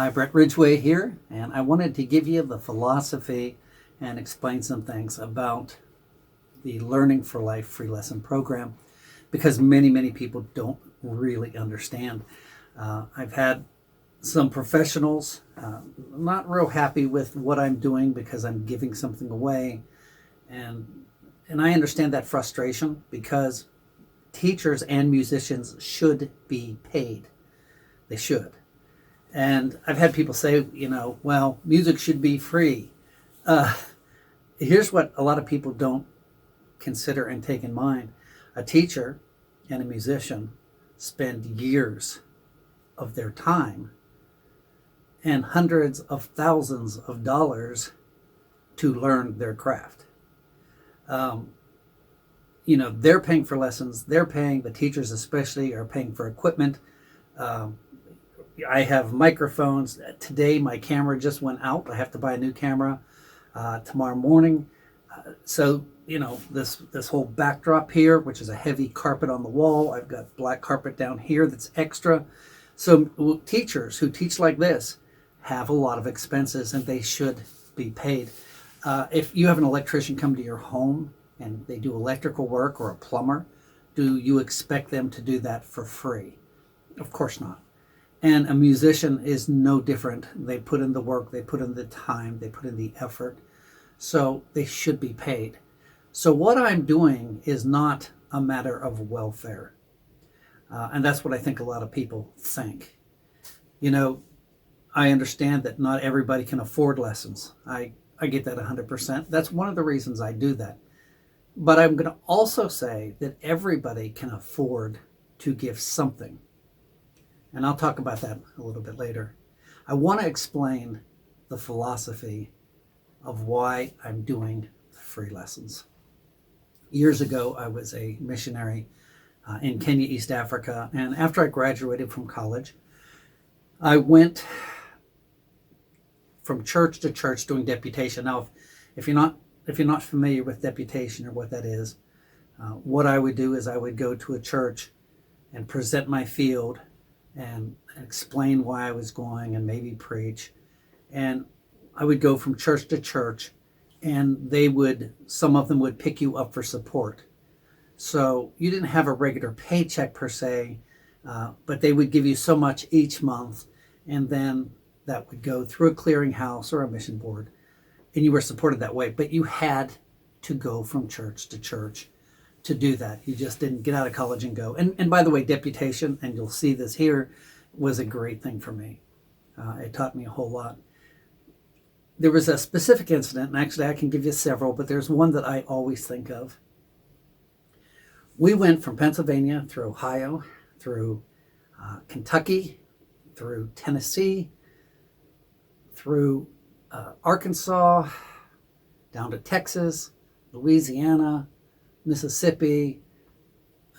Hi, Brett Ridgeway here, and I wanted to give you the philosophy and explain some things about the Learning for Life free lesson program because many people don't really understand. I've had some professionals not real happy with what I'm doing because I'm giving something away, and I understand that frustration because teachers and musicians should be paid. They should. And I've had people say, well, music should be free. Uh, Here's what a lot of people don't consider and take in mind. A teacher and a musician spend years of their time and hundreds of thousands of dollars to learn their craft. They're paying for lessons. They're paying, the teachers especially, are paying for equipment. I have microphones. Today, my camera just went out. I have to buy a new camera tomorrow morning. This whole backdrop here, which is a heavy carpet on the wall. I've got black carpet down here that's extra. So teachers who teach like this have a lot of expenses, and they should be paid. If you have an electrician come to your home and they do electrical work, or a plumber, do you expect them to do that for free? Of course not. And a musician is no different. They put in the work, they put in the time, they put in the effort. So they should be paid. So what I'm doing is not a matter of welfare. And that's what I think a lot of people think. I understand that not everybody can afford lessons. I get that 100%. That's one of the reasons I do that. But I'm going to also say that everybody can afford to give something. And I'll talk about that a little bit later. I want to explain the philosophy of why I'm doing free lessons. Years ago, I was a missionary in Kenya, East Africa. And after I graduated from college, I went from church to church doing deputation. Now, if you're not familiar with deputation or what that is, what I would do is I would go to a church and present my field and explain why I was going and maybe preach. And I would go from church to church, and some of them would pick you up for support. So you didn't have a regular paycheck per se, but they would give you so much each month, and then that would go through a clearinghouse or a mission board, and you were supported that way. But you had to go from church to church to do that. You just didn't get out of college and go. And by the way, deputation, and you'll see this here, was a great thing for me. It taught me a whole lot. There was a specific incident, and actually I can give you several, but there's one that I always think of. We went from Pennsylvania through Ohio, through Kentucky, through Tennessee, through Arkansas, down to Texas, Louisiana, Mississippi,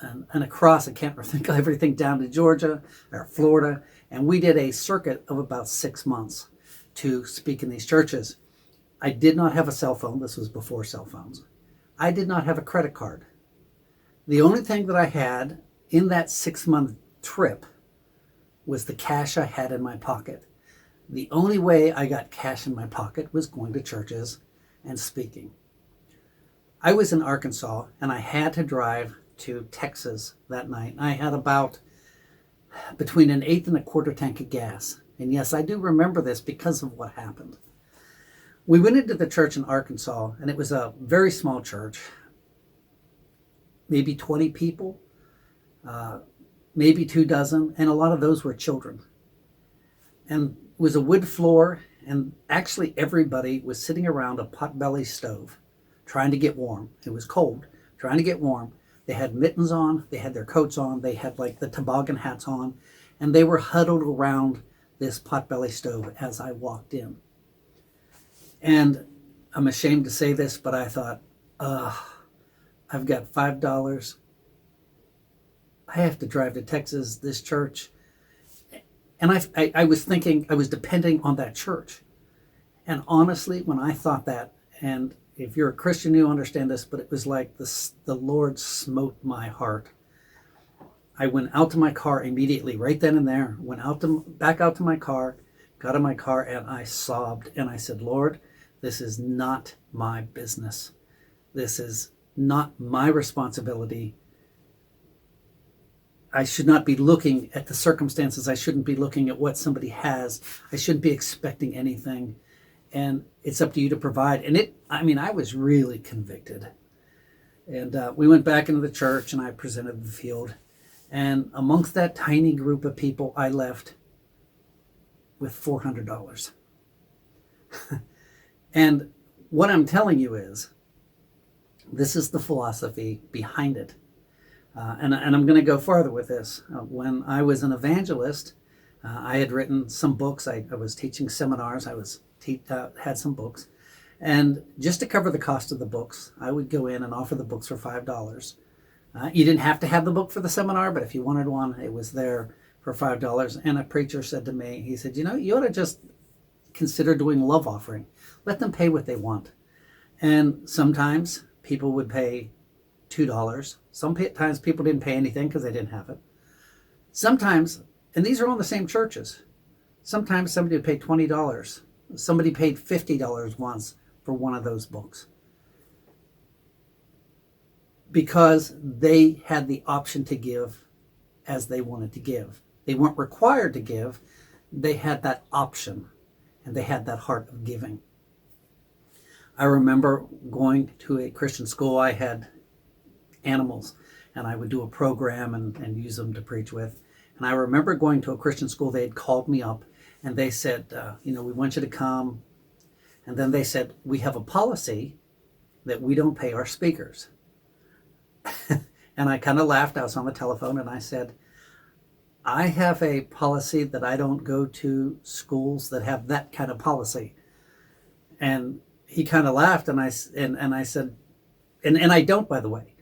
and across, I can't think of everything, down to Georgia or Florida. And we did a circuit of about 6 months to speak in these churches. I did not have a cell phone. This was before cell phones. I did not have a credit card. The only thing that I had in that 6-month trip was the cash I had in my pocket. The only way I got cash in my pocket was going to churches and speaking. I was in Arkansas, and I had to drive to Texas that night. I had about between an eighth and a quarter tank of gas. And yes, I do remember this because of what happened. We went into the church in Arkansas, and it was a very small church, maybe 20 people, maybe 24, and a lot of those were children. And it was a wood floor, and actually everybody was sitting around a potbelly stove trying to get warm. It was cold, trying to get warm. They had mittens on, they had their coats on, they had like the toboggan hats on, and they were huddled around this potbelly stove as I walked in. And I'm ashamed to say this, but I thought, I've got $5. I have to drive to Texas, this church. And I was thinking, I was depending on that church. And honestly, when I thought that, and if you're a Christian, you understand this, but it was like the Lord smote my heart. I went out to my car immediately, right then and there, back out to my car, got in my car, and I sobbed. And I said, Lord, this is not my business. This is not my responsibility. I should not be looking at the circumstances. I shouldn't be looking at what somebody has. I shouldn't be expecting anything. And it's up to you to provide. And I was really convicted. And we went back into the church, and I presented the field. And amongst that tiny group of people, I left with $400. And what I'm telling you is, this is the philosophy behind it. And I'm going to go farther with this. When I was an evangelist, I had written some books. I was teaching seminars. I had some books. And just to cover the cost of the books, I would go in and offer the books for $5. You didn't have to have the book for the seminar, but if you wanted one, it was there for $5. And a preacher said to me, he said, you ought to just consider doing love offering. Let them pay what they want. And sometimes people would pay $2. Sometimes people didn't pay anything because they didn't have it. Sometimes, and these are all in the same churches, sometimes somebody would pay $20. Somebody paid $50 once for one of those books, because they had the option to give as they wanted to give. They weren't required to give. They had that option, and they had that heart of giving. I remember going to a Christian school. I had animals, and I would do a program and use them to preach with. And I remember going to a Christian school. They had called me up, and they said, we want you to come. And then they said, we have a policy that we don't pay our speakers. And I kind of laughed. I was on the telephone, and I said, I have a policy that I don't go to schools that have that kind of policy. And he kind of laughed, and I said, and I don't, by the way,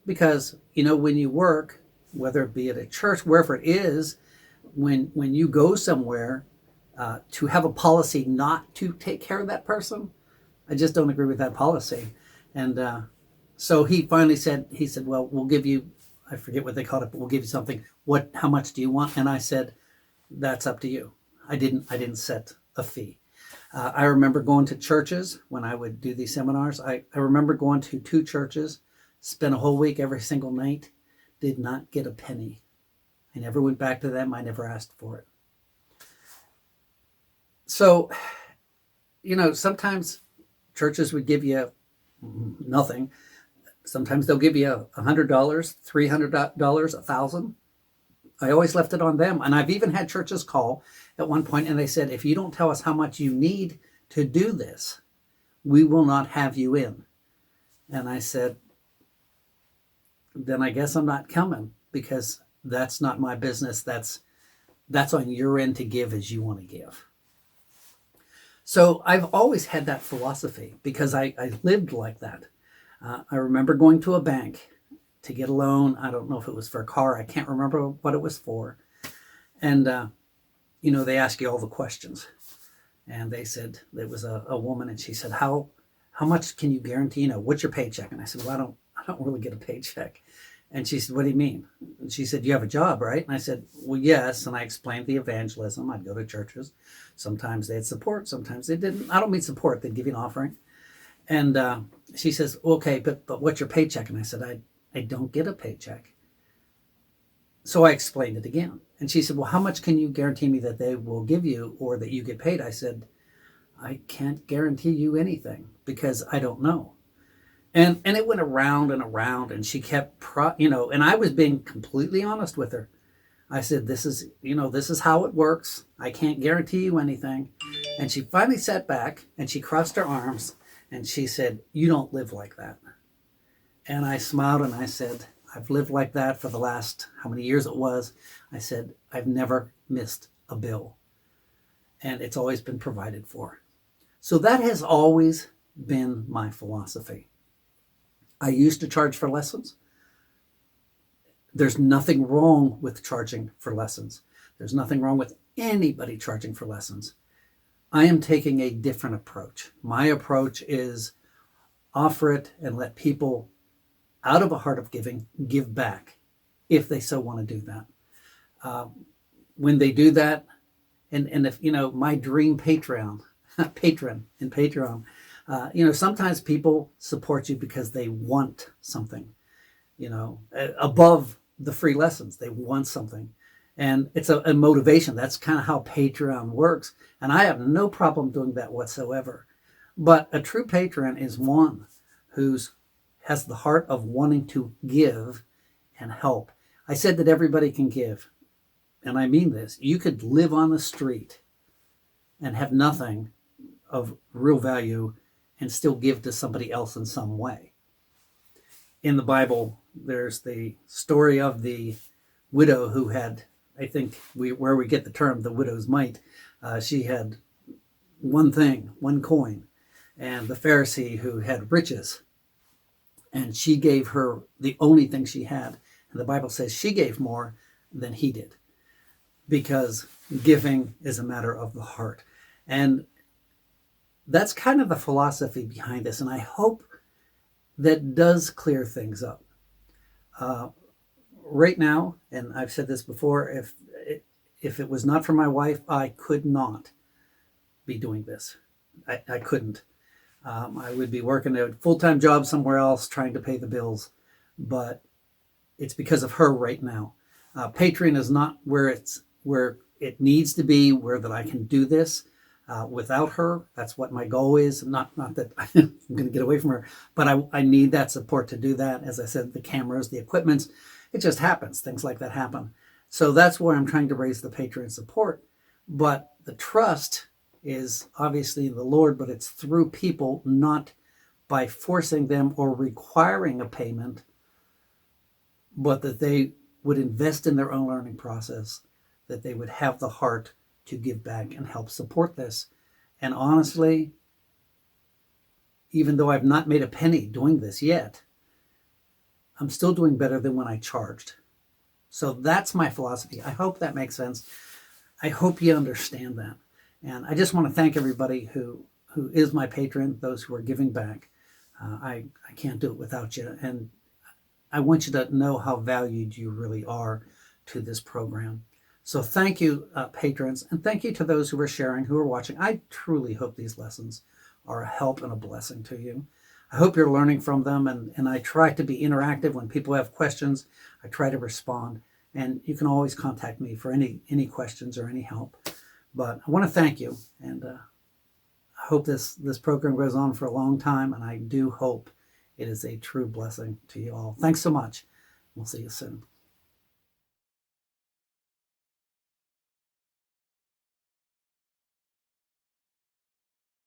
because, when you work, whether it be at a church, wherever it is, when you go somewhere, to have a policy not to take care of that person, I just don't agree with that policy. And so he finally said, well, we'll give you, I forget what they called it, but we'll give you something. How much do you want? And I said, that's up to you. I didn't set a fee. I remember going to churches when I would do these seminars. I remember going to 2 churches, spent a whole week every single night, did not get a penny. I never went back to them. I never asked for it. So, sometimes churches would give you nothing. Sometimes they'll give you $100, $300, $1,000. I always left it on them. And I've even had churches call at one point, and they said, if you don't tell us how much you need to do this, we will not have you in. And I said, then I guess I'm not coming, because that's not my business. That's on your end to give as you want to give. So I've always had that philosophy, because I lived like that. I remember going to a bank to get a loan. I don't know if it was for a car. I can't remember what it was for. And, they ask you all the questions. And they said, there was a woman, and she said, how much can you guarantee? What's your paycheck? And I said, well, I don't really get a paycheck. And she said, what do you mean? And she said, you have a job, right? And I said, well, yes. And I explained the evangelism. I'd go to churches. Sometimes they'd support, sometimes they didn't. I don't mean support. They'd give you an offering. And she says, okay, but what's your paycheck? And I said, I don't get a paycheck. So I explained it again. And she said, well, how much can you guarantee me that they will give you, or that you get paid? I said, I can't guarantee you anything, because I don't know. And it went around and around, and she kept, and I was being completely honest with her. I said, this is how it works. I can't guarantee you anything. And she finally sat back, and she crossed her arms, and she said, you don't live like that. And I smiled, and I said, I've lived like that for the last, how many years it was. I said, I've never missed a bill, and it's always been provided for. So that has always been my philosophy. I used to charge for lessons. There's nothing wrong with charging for lessons. There's nothing wrong with anybody charging for lessons. I am taking a different approach. My approach is offer it and let people, out of a heart of giving, give back if they so want to do that. When they do that, And if, my dream patron in Patreon, sometimes people support you because they want something, above the free lessons. They want something. And it's a motivation. That's kind of how Patreon works. And I have no problem doing that whatsoever. But a true patron is one who has the heart of wanting to give and help. I said that everybody can give. And I mean this. You could live on the street and have nothing of real value and still give to somebody else in some way. In the Bible, there's the story of the widow who had, I think, where we get the term the widow's mite. She had one thing, one coin, and the Pharisee who had riches, and she gave her the only thing she had. And the Bible says she gave more than he did, because giving is a matter of the heart. And that's kind of the philosophy behind this, and I hope that does clear things up. Right now, and I've said this before, if it was not for my wife, I could not be doing this. I couldn't. I would be working a full-time job somewhere else trying to pay the bills, but it's because of her right now. Patreon is not where it needs to be, where that I can do this without her. That's what my goal is. Not that I'm going to get away from her, but I need that support to do that. As I said, the cameras, the equipment, it just happens. Things like that happen. So that's where I'm trying to raise the Patreon support. But the trust is obviously in the Lord, but it's through people, not by forcing them or requiring a payment, but that they would invest in their own learning process, that they would have the heart to give back and help support this. And honestly, even though I've not made a penny doing this yet, I'm still doing better than when I charged. So that's my philosophy. I hope that makes sense. I hope you understand that. And I just want to thank everybody who is my patron, those who are giving back. I can't do it without you. And I want you to know how valued you really are to this program. So thank you, patrons, and thank you to those who are sharing, who are watching. I truly hope these lessons are a help and a blessing to you. I hope you're learning from them, and I try to be interactive. When people have questions, I try to respond. And you can always contact me for any questions or any help. But I want to thank you, and I hope this program goes on for a long time, and I do hope it is a true blessing to you all. Thanks so much. We'll see you soon.